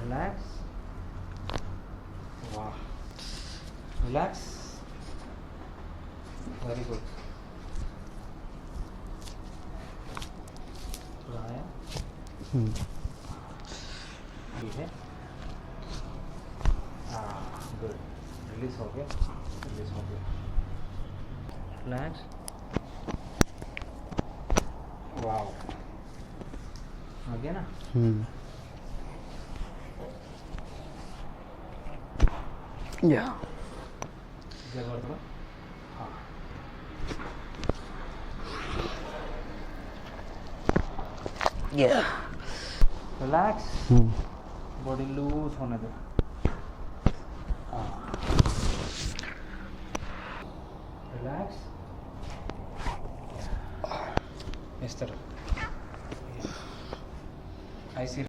Relax. Wow. Relax. Very good. लगाया ठीक है गुड रिलीज हो गया रिलैक्स वाओ आ गया ना या जगह थोड़ा हाँ या रिलैक्स बॉडी लूज होने दो रिलैक्स इस तरह ऐसी